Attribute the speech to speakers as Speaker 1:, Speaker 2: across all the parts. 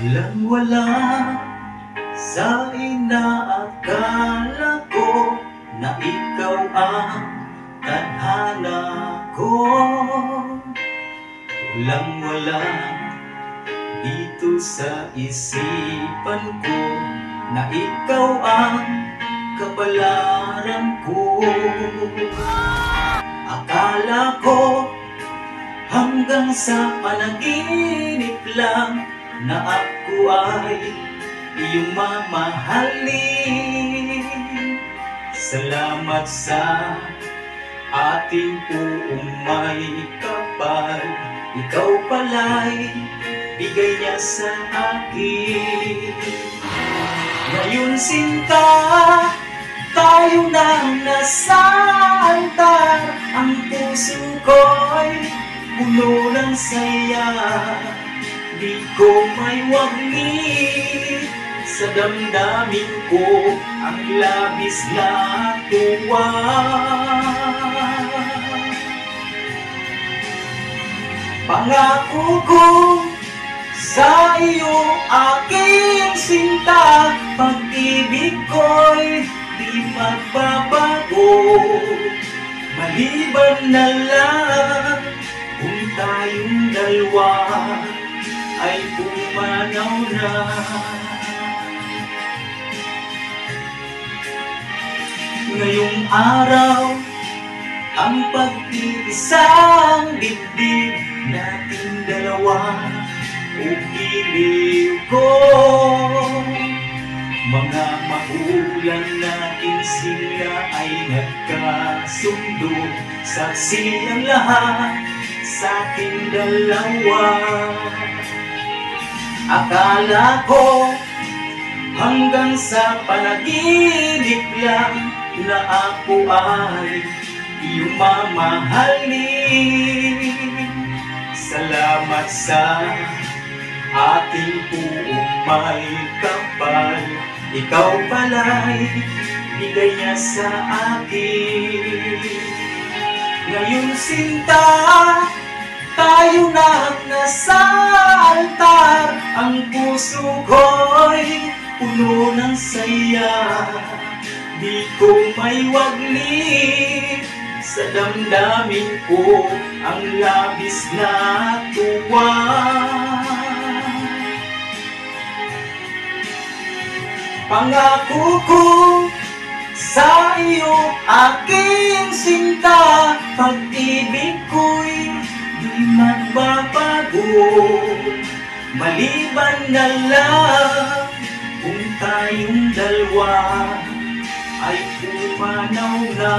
Speaker 1: Walang-wala sa inaakala ko na ikaw ang tadhana ko. Walang-wala dito sa isipan ko na ikaw ang kapalaran ko. Akala ko hanggang sa panaginip lang na ako ay iyong mamahalin. Salamat sa ating buong may kapal, ikaw pala'y bigay niya sa akin. Ngayon sinta, tayo nang nasa altar, ang puso ko'y puno ng saya. Di ko may waglit sa damdamin ko ang labis na tuwa. Pangako ko sa iyo aking sinta, pag-ibig ko'y di magbabago. Maliban na lang kung tayong dalawa ay pumanaw na. Ngayong araw, ang pag-iisang dibdib nating dalawa o piliw ko. Mga magulang natin sila ay nagkasundo, saksi ang lahat sa ating dalawa. Akala ko hanggang sa panaginip lang na ako ay iyong mamahalin. Salamat sa ating buong may kapal, ikaw pala'y bigay niya sa akin. Ngayon sinta, tayo nang nasa altar, ang puso ko'y puno ng saya. Di ko may waglit sa damdamin ko ang labis na tuwa. Pangako ko sa iyo aking sinta, pag-ibig ko'y di magbabago. Maliban na lang kung tayong dalawa ay pumanaw na.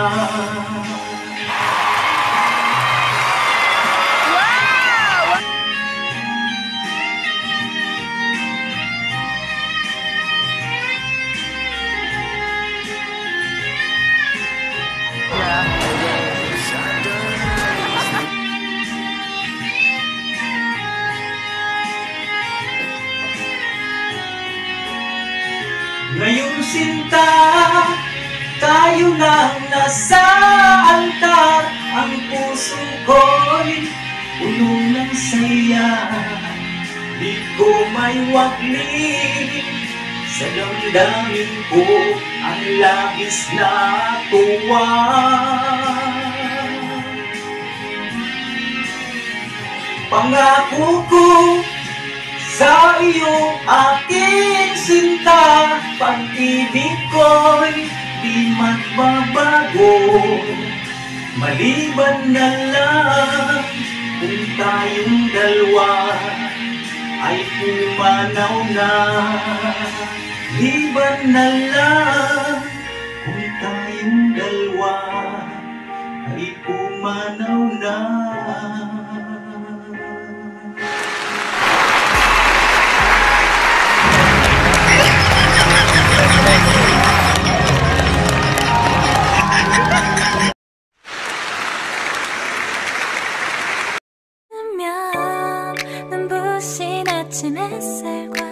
Speaker 1: Ngayon sinta, tayo nang nasa altar, ang puso ko'y puno ng saya. Di ko may waglit sa damdamin ko ang labis na tuwa. Pangako ko sa iyo aking sinta, pag-ibig ko'y di magbabago. Maliban na lang kung tayong dalawa ay pumanaw na. Liban na lang kung tayong dalawa ay pumanaw na.
Speaker 2: 눈부신 아침 햇살과